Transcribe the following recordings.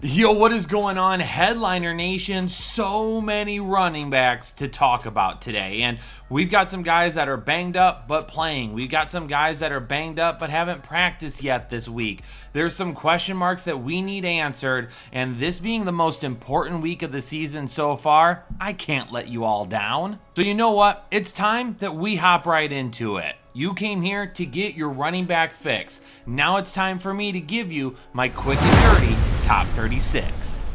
Yo, what is going on, Headliner Nation? So many running backs to talk about today, and we've got some guys that are banged up but playing. We've got some guys that are banged up but haven't practiced yet this week. There's some question marks that we need answered, and this being the most important week of the season so far, I can't let you all down. So you know what? It's time that we hop right into it. You came here to get your running back fix. Now it's time for me to give you my quick and dirty top 36.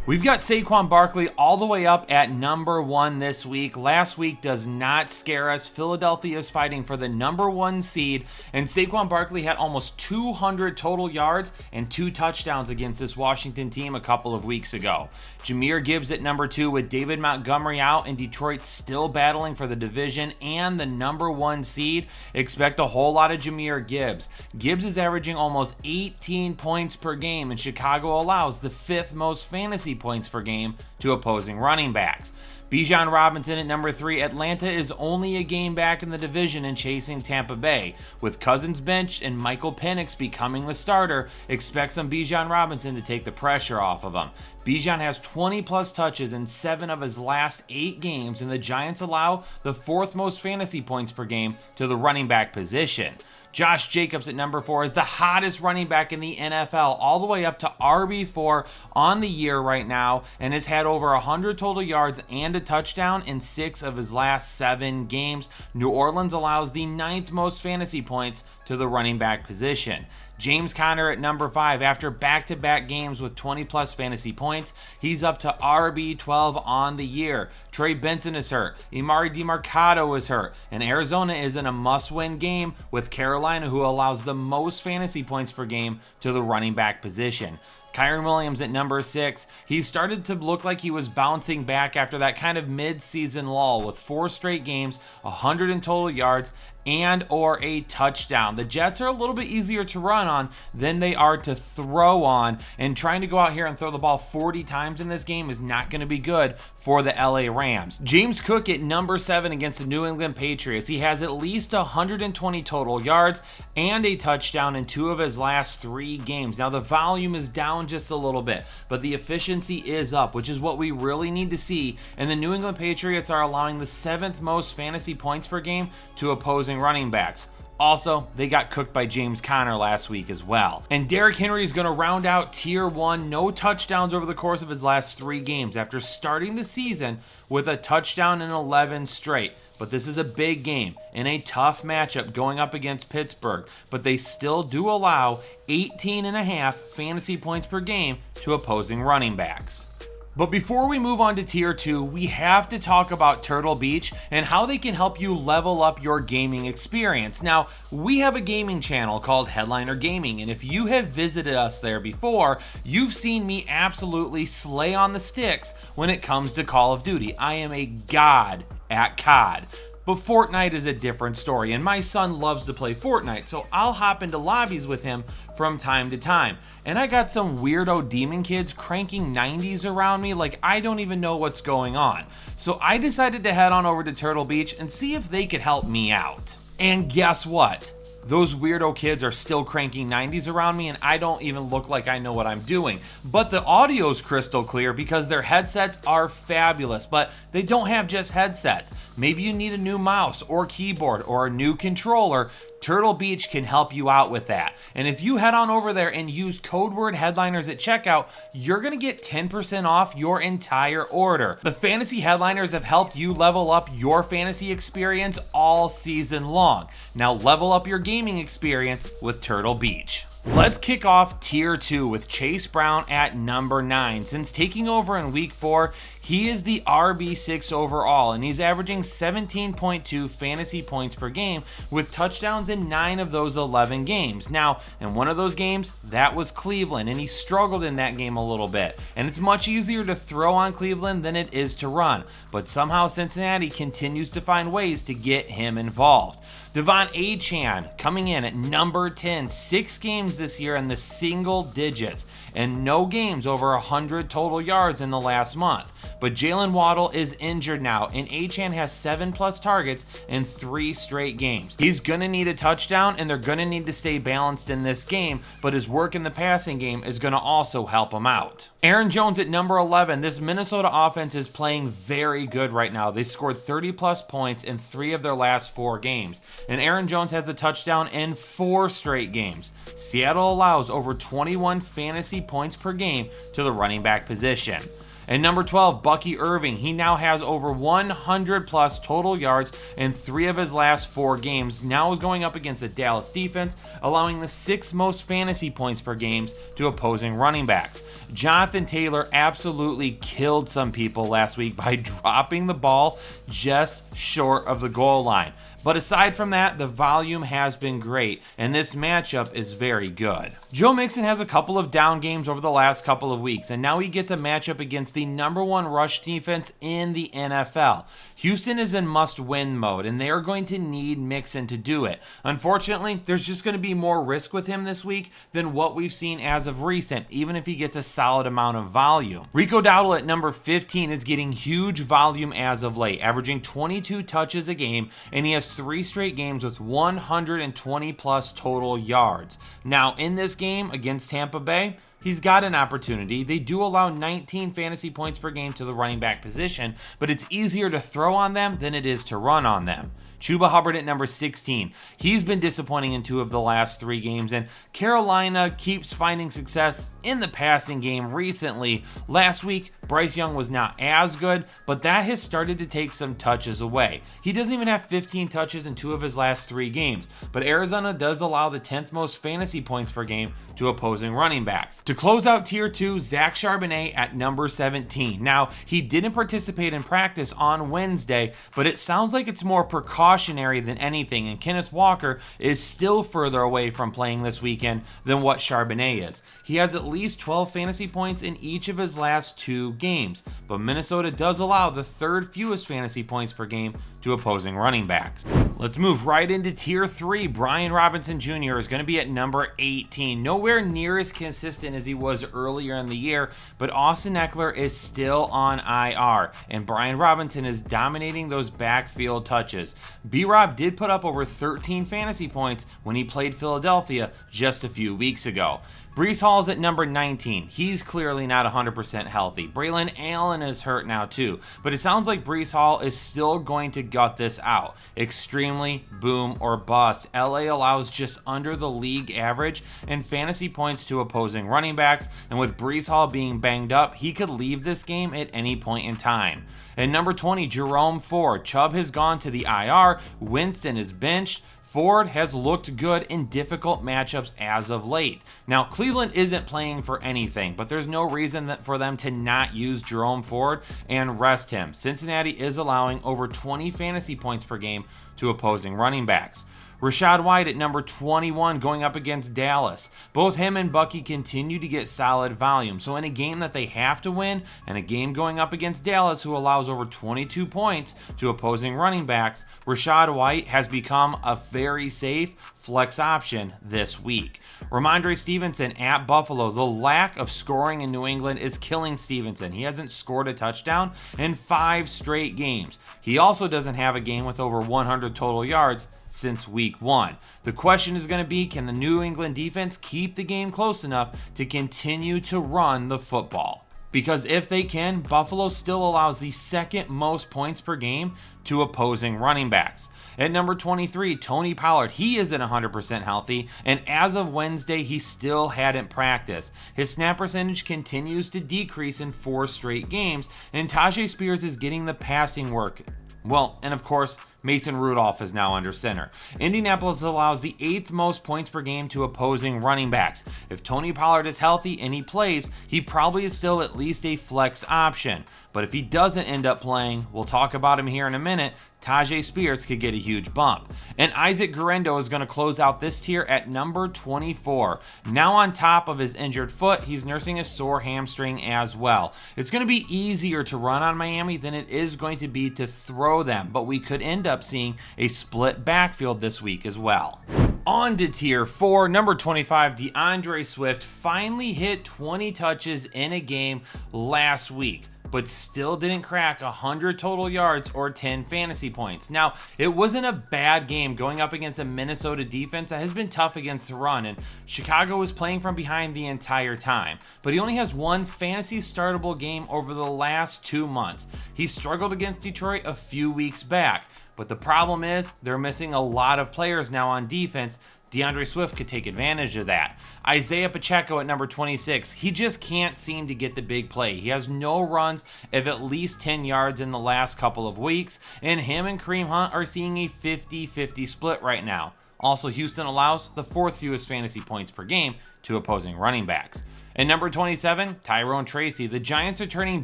We've got Saquon Barkley all the way up at number 1 this week. Last week does not scare us. Philadelphia is fighting for the number 1 seed, and Saquon Barkley had almost 200 total yards and 2 touchdowns against this Washington team a couple of weeks ago. Jahmyr Gibbs at number 2 with David Montgomery out and Detroit still battling for the division and the number 1 seed. Expect a whole lot of Jahmyr Gibbs. Gibbs is averaging almost 18 points per game, and Chicago allows the 5th most fantasy points per game to opposing running backs. Bijan Robinson at number 3. Atlanta is only a game back in the division and chasing Tampa Bay. With Cousins benched and Michael Penix becoming the starter, expect some Bijan Robinson to take the pressure off of him. Bijan has 20 plus touches in 7 of his last 8 games, and the Giants allow the 4th most fantasy points per game to the running back position. Josh Jacobs at number 4 is the hottest running back in the NFL, all the way up to RB4 on the year right now, and has had over 100 total yards and a touchdown in 6 of his last 7 games. New Orleans allows the 9th most fantasy points to the running back position. James Conner at number 5. After back-to-back games with 20 plus fantasy points, he's up to RB12 on the year. Trey Benson is hurt. Emari DeMarcado is hurt. And Arizona is in a must-win game with Carolina, who allows the most fantasy points per game to the running back position. Kyren Williams at number 6. He started to look like he was bouncing back after that kind of mid-season lull with 4 straight games, 100 in total yards, and or a touchdown. The Jets are a little bit easier to run on than they are to throw on, and trying to go out here and throw the ball 40 times in this game is not going to be good for the LA Rams. James Cook at number 7 against the New England Patriots. He has at least 120 total yards and a touchdown in 2 of his last 3 games. Now the volume is down just a little bit, but the efficiency is up, which is what we really need to see, and the New England Patriots are allowing the 7th most fantasy points per game to opposing running backs. Also, they got cooked by James Conner last week as well. And Derrick Henry is going to round out tier 1, no touchdowns over the course of his last 3 games after starting the season with a touchdown in 11 straight. But this is a big game in a tough matchup going up against Pittsburgh, but they still do allow 18.5 fantasy points per game to opposing running backs. But before we move on to tier 2, we have to talk about Turtle Beach and how they can help you level up your gaming experience. Now, we have a gaming channel called Headliner Gaming, and if you have visited us there before, you've seen me absolutely slay on the sticks when it comes to Call of Duty. I am a god at COD. But Fortnite is a different story, and my son loves to play Fortnite, so I'll hop into lobbies with him from time to time. And I got some weirdo demon kids cranking 90s around me like I don't even know what's going on. So I decided to head on over to Turtle Beach and see if they could help me out. And guess what? Those weirdo kids are still cranking 90s around me, and I don't even look like I know what I'm doing. But the audio's crystal clear because their headsets are fabulous, but they don't have just headsets. Maybe you need a new mouse or keyboard or a new controller. Turtle Beach can help you out with that. And if you head on over there and use code word headliners at checkout, you're going to get 10% off your entire order. The fantasy headliners have helped you level up your fantasy experience all season long. Now level up your gaming experience with Turtle Beach. Let's kick off tier 2 with Chase Brown at number 9. Since taking over in week 4, he is the RB6 overall, and he's averaging 17.2 fantasy points per game with touchdowns in 9 of those 11 games. Now, in one of those games, that was Cleveland, and he struggled in that game a little bit. And it's much easier to throw on Cleveland than it is to run, but somehow Cincinnati continues to find ways to get him involved. Devon Achane coming in at number 10, 6 games this year in the single digits, and no games over 100 total yards in the last month. but Jalen Waddle is injured now, and Achane has 7+ targets in 3 straight games. He's going to need a touchdown, and they're going to need to stay balanced in this game, but his work in the passing game is going to also help him out. Aaron Jones at number 11. This Minnesota offense is playing very good right now. They scored 30+ points in 3 of their last 4 games, and Aaron Jones has a touchdown in 4 straight games. Seattle allows over 21 fantasy points per game to the running back position. And number 12, Bucky Irving. He now has over 100+ total yards in 3 of his last 4 games. Now is going up against the Dallas defense, allowing the 6th most fantasy points per game to opposing running backs. Jonathan Taylor absolutely killed some people last week by dropping the ball just short of the goal line. But aside from that, the volume has been great, and this matchup is very good. Joe Mixon has a couple of down games over the last couple of weeks, and now he gets a matchup against the number 1 rush defense in the NFL. Houston is in must-win mode, and they are going to need Mixon to do it. Unfortunately, there's just going to be more risk with him this week than what we've seen as of recent, even if he gets a solid amount of volume. Rico Dowdle at number 15 is getting huge volume as of late, averaging 22 touches a game, and he has 3 straight games with 120+ total yards. Now, in this game against Tampa Bay, he's got an opportunity. They do allow 19 fantasy points per game to the running back position, but it's easier to throw on them than it is to run on them. Chuba Hubbard at number 16. He's been disappointing in 2 of the last 3 games, and Carolina keeps finding success in the passing game recently. Last week, Bryce Young was not as good, but that has started to take some touches away. He doesn't even have 15 touches in 2 of his last 3 games, but Arizona does allow the 10th most fantasy points per game to opposing running backs. To close out Tier 2, Zach Charbonnet at number 17. Now, he didn't participate in practice on Wednesday, but it sounds like it's more precautionary than anything, and Kenneth Walker is still further away from playing this weekend than what Charbonnet is. He has at least 12 fantasy points in each of his last 2 games, but Minnesota does allow the 3rd fewest fantasy points per game to opposing running backs. Let's move right into Tier 3. Brian Robinson Jr. is going to be at number 18. Nowhere near as consistent as he was earlier in the year, but Austin Eckler is still on IR, and Brian Robinson is dominating those backfield touches. B-Rob did put up over 13 fantasy points when he played Philadelphia just a few weeks ago. Breece Hall's at number 19. He's clearly not 100% healthy. Braylon Allen is hurt now too, but it sounds like Breece Hall is still going to gut this out. Extremely boom or bust. LA allows just under the league average in fantasy points to opposing running backs, and with Breece Hall being banged up, he could leave this game at any point in time. At number 20, Jerome Ford. Chubb has gone to the IR. Winston is benched. Ford has looked good in difficult matchups as of late. Now, Cleveland isn't playing for anything, but there's no reason for them to not use Jerome Ford and rest him. Cincinnati is allowing over 20 fantasy points per game to opposing running backs. Rachaad White at number 21 going up against Dallas. Both him and Bucky continue to get solid volume. So in a game that they have to win, and a game going up against Dallas who allows over 22 points to opposing running backs, Rachaad White has become a very safe flex option this week. Ramondre Stevenson at Buffalo. The lack of scoring in New England is killing Stevenson. He hasn't scored a touchdown in 5 straight games. He also doesn't have a game with over 100 total yards since week 1. The question is going to be, can the New England defense keep the game close enough to continue to run the football? Because if they can, Buffalo still allows the 2nd most points per game to opposing running backs. At number 23, Tony Pollard. He isn't 100% healthy, and as of Wednesday, he still hadn't practiced. His snap percentage continues to decrease in 4 straight games, and Tajay Spears is getting the passing work. Well, and of course, Mason Rudolph is now under center. Indianapolis allows the 8th most points per game to opposing running backs. If Tony Pollard is healthy and he plays, he probably is still at least a flex option. But if he doesn't end up playing, we'll talk about him here in a minute, Tajay Spears could get a huge bump. And Isaac Guerendo is going to close out this tier at number 24. Now on top of his injured foot, he's nursing a sore hamstring as well. It's going to be easier to run on Miami than it is going to be to throw them, but we could end up seeing a split backfield this week as well. On to tier 4, number 25, DeAndre Swift finally hit 20 touches in a game last week. but still didn't crack 100 total yards or 10 fantasy points. Now, it wasn't a bad game going up against a Minnesota defense that has been tough against the run, and Chicago was playing from behind the entire time. But he only has one fantasy startable game over the last 2 months. He struggled against Detroit a few weeks back, but the problem is they're missing a lot of players now on defense. DeAndre Swift could take advantage of that. Isaiah Pacheco at number 26, he just can't seem to get the big play. He has no runs of at least 10 yards in the last couple of weeks, and him and Kareem Hunt are seeing a 50-50 split right now. Also, Houston allows the 4th fewest fantasy points per game to opposing running backs. At number 27, Tyrone Tracy. The Giants are turning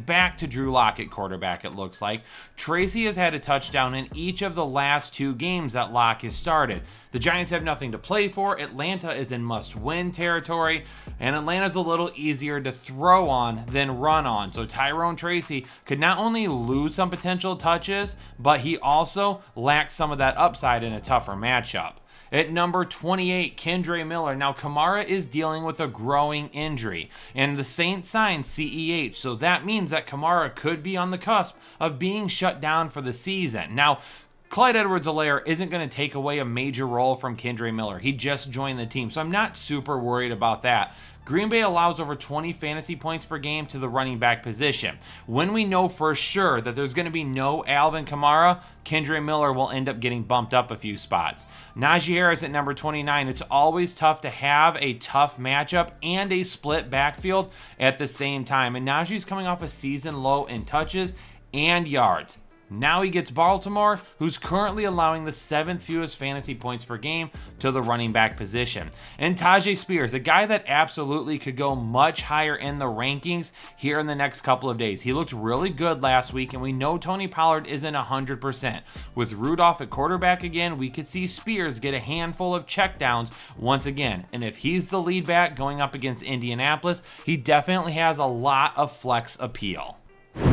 back to Drew Lock at quarterback, it looks like. Tracy has had a touchdown in each of the last 2 games that Lock has started. The Giants have nothing to play for. Atlanta is in must-win territory, and Atlanta's a little easier to throw on than run on. So Tyrone Tracy could not only lose some potential touches, but he also lacks some of that upside in a tougher matchup. At number 28, Kendre Miller. Now, Kamara is dealing with a growing injury, and the Saints signed CEH, so that means that Kamara could be on the cusp of being shut down for the season. Now, Clyde Edwards-Helaire isn't going to take away a major role from Kendre Miller. He just joined the team, so I'm not super worried about that. Green Bay allows over 20 fantasy points per game to the running back position. When we know for sure that there's going to be no Alvin Kamara, Kendre Miller will end up getting bumped up a few spots. Najee Harris at number 29. It's always tough to have a tough matchup and a split backfield at the same time. And Najee's coming off a season low in touches and yards. Now he gets Baltimore, who's currently allowing the 7th fewest fantasy points per game to the running back position. And Tajay Spears, a guy that absolutely could go much higher in the rankings here in the next couple of days. He looked really good last week, and we know Tony Pollard isn't 100%. With Rudolph at quarterback again, we could see Spears get a handful of checkdowns once again. And if he's the lead back going up against Indianapolis, he definitely has a lot of flex appeal.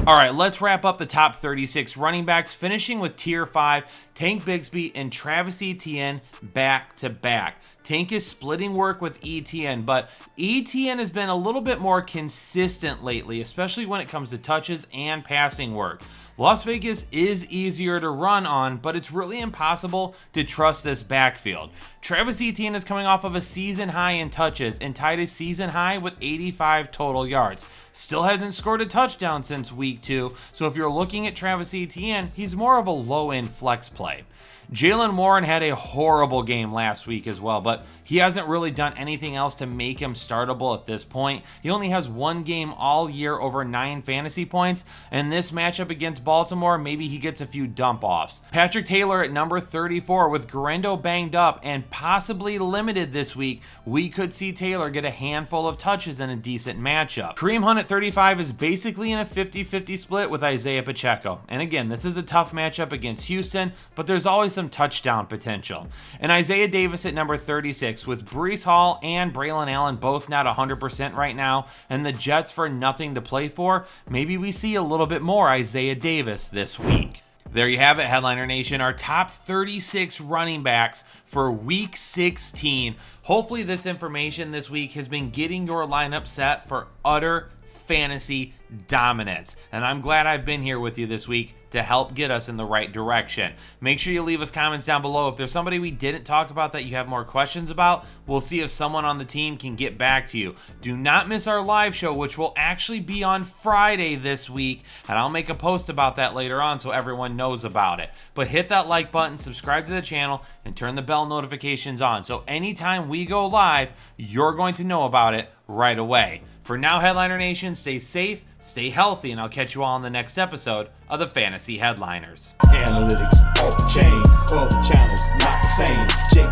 All right, let's wrap up the top 36 running backs, finishing with Tier 5, Tank Bigsby and Travis Etienne back-to-back. Tank is splitting work with Etienne, but Etienne has been a little bit more consistent lately, especially when it comes to touches and passing work. Las Vegas is easier to run on, but it's really impossible to trust this backfield. Travis Etienne is coming off of a season high in touches and tied a season high with 85 total yards. Still hasn't scored a touchdown since week 2, so if you're looking at Travis Etienne, he's more of a low-end flex play. Jaylen Warren had a horrible game last week as well, but he hasn't really done anything else to make him startable at this point. He only has 1 game all year over 9 fantasy points, and this matchup against Baltimore, maybe he gets a few dump-offs. Patrick Taylor at number 34, with Garendo banged up and possibly limited this week, we could see Taylor get a handful of touches in a decent matchup. Kareem Hunt at 35 is basically in a 50-50 split with Isaiah Pacheco. And again, this is a tough matchup against Houston, but there's always some touchdown potential. And Isaiah Davis at number 36, with Breece Hall and Braylon Allen both not 100% right now, and the Jets for nothing to play for, maybe we see a little bit more Isaiah Davis this week. There you have it, Headliner Nation, our top 36 running backs for Week 16. Hopefully this information this week has been getting your lineup set for utter fantasy dominance. And I'm glad I've been here with you this week to help get us in the right direction. Make sure you leave us comments down below. If there's somebody we didn't talk about that you have more questions about, we'll see if someone on the team can get back to you. Do not miss our live show, which will actually be on Friday this week, and I'll make a post about that later on so everyone knows about it. But hit that like button, subscribe to the channel, and turn the bell notifications on, so anytime we go live, you're going to know about it right away. For now, Headliner Nation, stay safe, stay healthy, and I'll catch you all in the next episode of the Fantasy Headliners. Analytics off the chain, all the channels not the same.